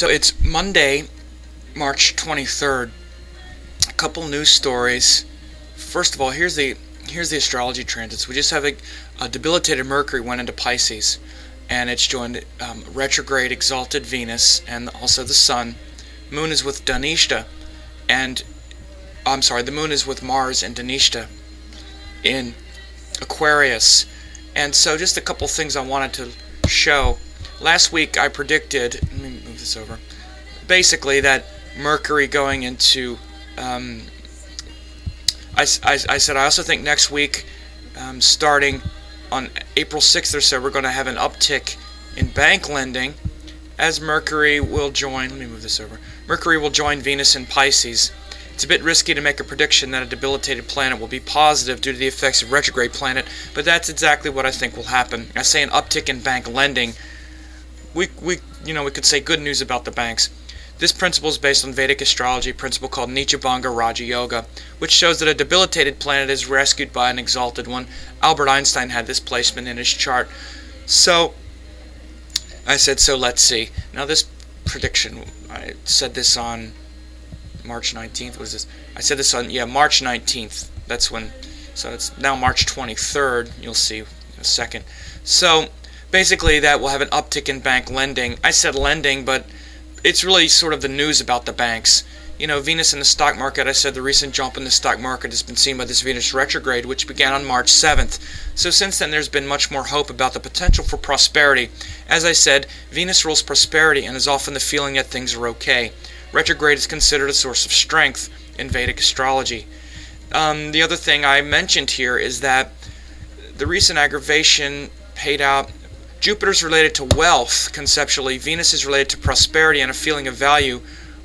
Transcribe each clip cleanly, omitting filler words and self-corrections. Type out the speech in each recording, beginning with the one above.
So it's Monday, March 23rd. A couple news stories. First of all, here's the astrology transits. We just have a debilitated Mercury went into Pisces, and it's joined retrograde exalted Venus and also the Sun. Moon is with Dhanishta, and I'm sorry, the Moon is with Mars and Dhanishta in Aquarius. And so just a couple things I wanted to show. Last week I predicted, let me move this over, basically that Mercury going into, I said I also think next week, starting on April 6th or so, we're going to have an uptick in bank lending as Mercury will join, let me move this over, Mercury will join Venus in Pisces. It's a bit risky to make a prediction that a debilitated planet will be positive due to the effects of retrograde planet, but that's exactly what I think will happen. I say an uptick in bank lending. We could say good news about the banks. This principle is based on Vedic astrology, a principle called Nichabanga Raja Yoga, which shows that a debilitated planet is rescued by an exalted one. Albert Einstein had this placement in his chart. So I said, so let's see. Now this prediction, I said this on March 19th. What is this? I said this on, March 19th. That's when, so it's now March 23rd. You'll see in a second. So basically that will have an uptick in bank lending. I said lending, but it's really sort of the news about the banks. Venus in the stock market, I said the recent jump in the stock market has been seen by this Venus retrograde, which began on March 7th. So since then there's been much more hope about the potential for prosperity. As I said, Venus rules prosperity and is often the feeling that things are okay. Retrograde is considered a source of strength in Vedic astrology. The other thing I mentioned here is that the recent aggravation paid out. Jupiter's related to wealth, conceptually. Venus is related to prosperity and a feeling of value.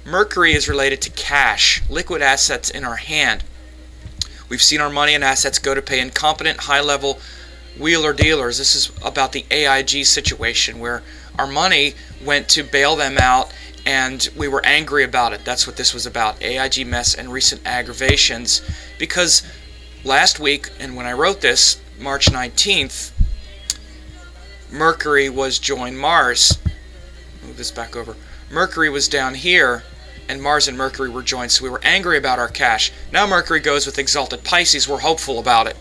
Mercury is related to cash, liquid assets in our hand. We've seen our money and assets go to pay incompetent, high-level wheeler dealers. This is about the AIG situation, where our money went to bail them out, and we were angry about it. That's what this was about, AIG mess and recent aggravations. Because last week, and when I wrote this, March 19th, Mercury was joined Mars. Move this back over. Mercury was down here, and Mars and Mercury were joined, so we were angry about our cash. Now Mercury goes with exalted Pisces. We're hopeful about it.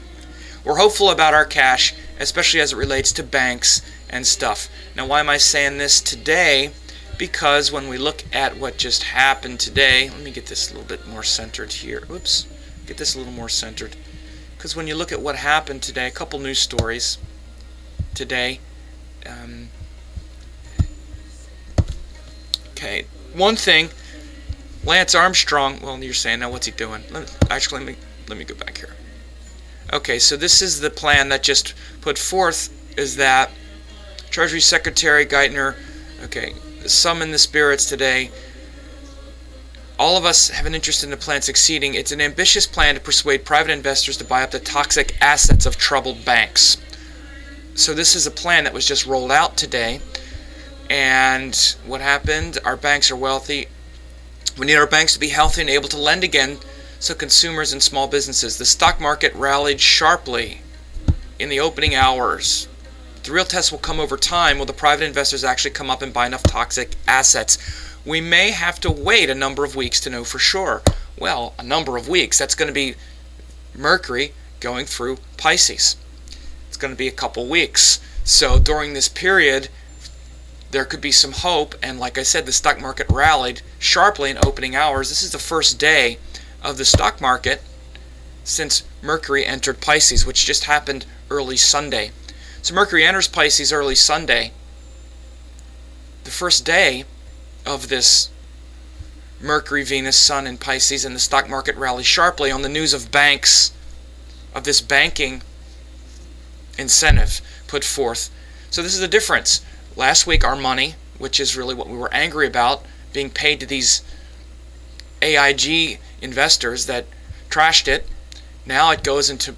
We're hopeful about our cash, especially as it relates to banks and stuff. Now, why am I saying this today? Because when we look at what just happened today, let me get this a little bit more centered here. Oops, get this a little more centered. Because when you look at what happened today, a couple news stories today. Okay, one thing, Lance Armstrong, well, you're saying, now what's he doing? Let me go back here. Okay, so this is the plan that just put forth, is that Treasury Secretary Geithner, summon the spirits today. All of us have an interest in the plan succeeding. It's an ambitious plan to persuade private investors to buy up the toxic assets of troubled banks. So this is a plan that was just rolled out today. And what happened? Our banks are wealthy. We need our banks to be healthy and able to lend again, so consumers and small businesses. The stock market rallied sharply in the opening hours. The real test will come over time. Will the private investors actually come up and buy enough toxic assets? We may have to wait a number of weeks to know for sure. Well, a number of weeks. That's going to be Mercury going through Pisces. It's going to be a couple weeks. So during this period, there could be some hope. And like I said, the stock market rallied sharply in opening hours. This is the first day of the stock market since Mercury entered Pisces, which just happened early Sunday. So Mercury enters Pisces early Sunday. The first day of this Mercury, Venus, Sun in Pisces, and the stock market rallies sharply on the news of banks, of this banking incentive put forth. So this is the difference. Last week our money, which is really what we were angry about, being paid to these AIG investors that trashed it, now it goes into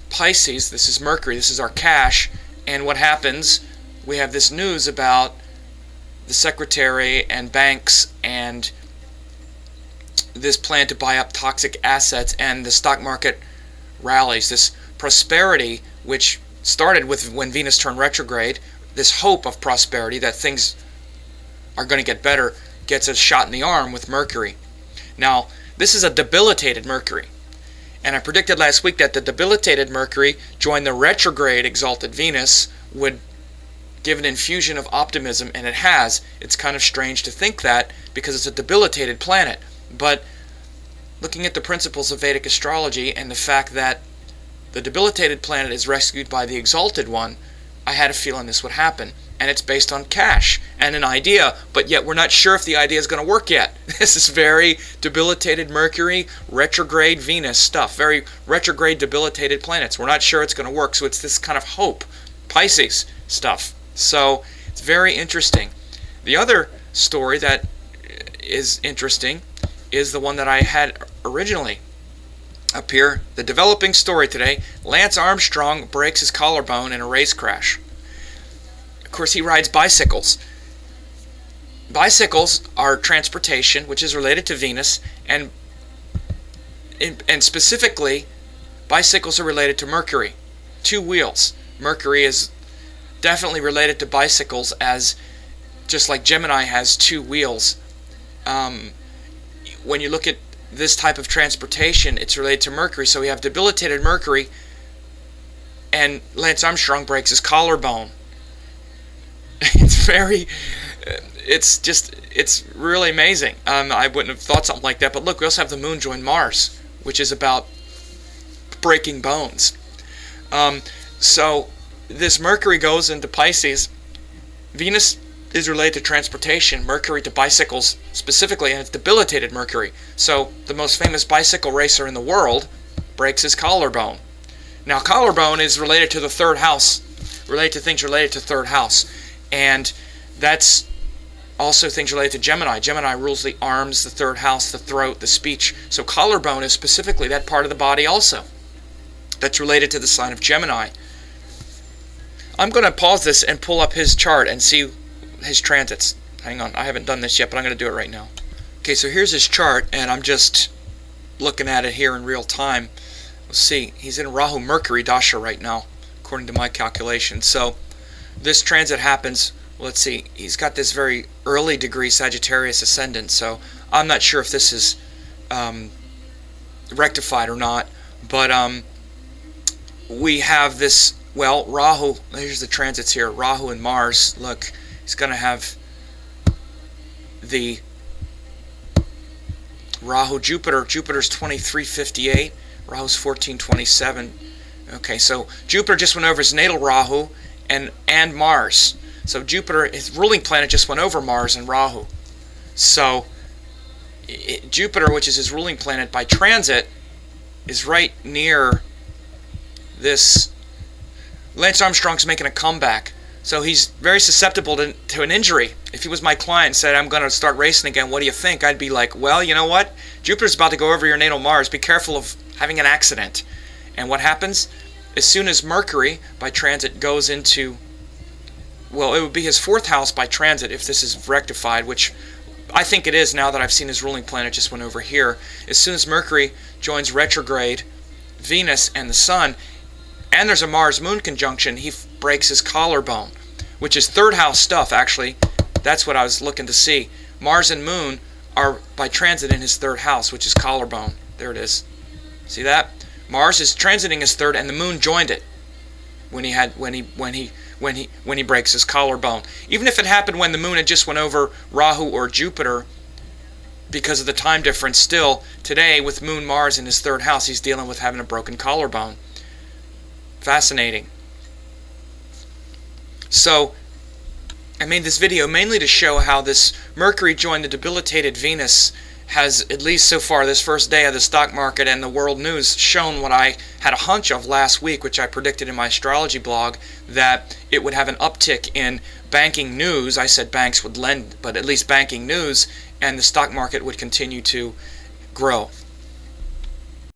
Pisces. This is Mercury, this is our cash. And what happens? We have this news about the secretary and banks and this plan to buy up toxic assets, and the stock market rallies. This prosperity, which started with when Venus turned retrograde, this hope of prosperity that things are going to get better, gets a shot in the arm with Mercury. Now, this is a debilitated Mercury. And I predicted last week that the debilitated Mercury joined the retrograde exalted Venus would give an infusion of optimism, and it has. It's kind of strange to think that because it's a debilitated planet. But looking at the principles of Vedic astrology and the fact that the debilitated planet is rescued by the exalted one, I had a feeling this would happen. And it's based on cash and an idea, but yet we're not sure if the idea is going to work yet. This is very debilitated Mercury, retrograde Venus stuff, very retrograde debilitated planets. We're not sure it's going to work, so it's this kind of hope, Pisces stuff. So it's very interesting. The other story that is interesting is the one that I had originally up here. The developing story today, Lance Armstrong breaks his collarbone in a race crash. Of course, he rides bicycles. Bicycles are transportation, which is related to Venus, and specifically, bicycles are related to Mercury. 2 wheels. Mercury is definitely related to bicycles, as just like Gemini has 2 wheels. When you look at this type of transportation, it's related to Mercury. So we have debilitated Mercury, and Lance Armstrong breaks his collarbone. It's really amazing. I wouldn't have thought something like that. But look, we also have the moon join Mars, which is about breaking bones. So this Mercury goes into Pisces. Venus is related to transportation, Mercury to bicycles specifically, and it's debilitated Mercury. So the most famous bicycle racer in the world breaks his collarbone. Now, collarbone is related to the 3rd house, related to things related to 3rd house. And that's also things related to Gemini. Gemini rules the arms, the 3rd house, the throat, the speech. So collarbone is specifically that part of the body also. That's related to the sign of Gemini. I'm going to pause this and pull up his chart and see his transits. Hang on, I haven't done this yet, but I'm going to do it right now. Okay, so here's his chart, and I'm just looking at it here in real time. Let's see, he's in Rahu Mercury Dasha right now, according to my calculations. So this transit happens, let's see, he's got this very early degree Sagittarius ascendant, so I'm not sure if this is rectified or not, but we have this, well, Rahu, here's the transits here, Rahu and Mars. Look, he's going to have the Rahu Jupiter. Jupiter's 2358, Rahu's 1427. Okay, so Jupiter just went over his natal Rahu and Mars. So Jupiter, his ruling planet, just went over Mars and Rahu. So Jupiter, which is his ruling planet by transit, is right near this. Lance Armstrong's making a comeback. So he's very susceptible to an injury. If he was my client and said, I'm going to start racing again, what do you think? I'd be like, well, you know what? Jupiter's about to go over your natal Mars. Be careful of having an accident. And what happens? As soon as Mercury, by transit, goes into, well, it would be his 4th house by transit if this is rectified, which I think it is now that I've seen his ruling planet just went over here. As soon as Mercury joins retrograde Venus and the Sun, and there's a Mars-Moon conjunction, he breaks his collarbone, which is 3rd house stuff, actually. That's what I was looking to see. Mars and Moon are by transit in his 3rd house, which is collarbone. There it is. See that? Mars is transiting his 3rd, and the Moon joined it when he breaks his collarbone. Even if it happened when the Moon had just went over Rahu or Jupiter, because of the time difference, still today with Moon Mars in his 3rd house, he's dealing with having a broken collarbone. Fascinating. So I made this video mainly to show how this Mercury joined the debilitated Venus has, at least so far this first day of the stock market and the world news, shown what I had a hunch of last week, which I predicted in my astrology blog, that it would have an uptick in banking news. I said banks would lend, but at least banking news, and the stock market would continue to grow.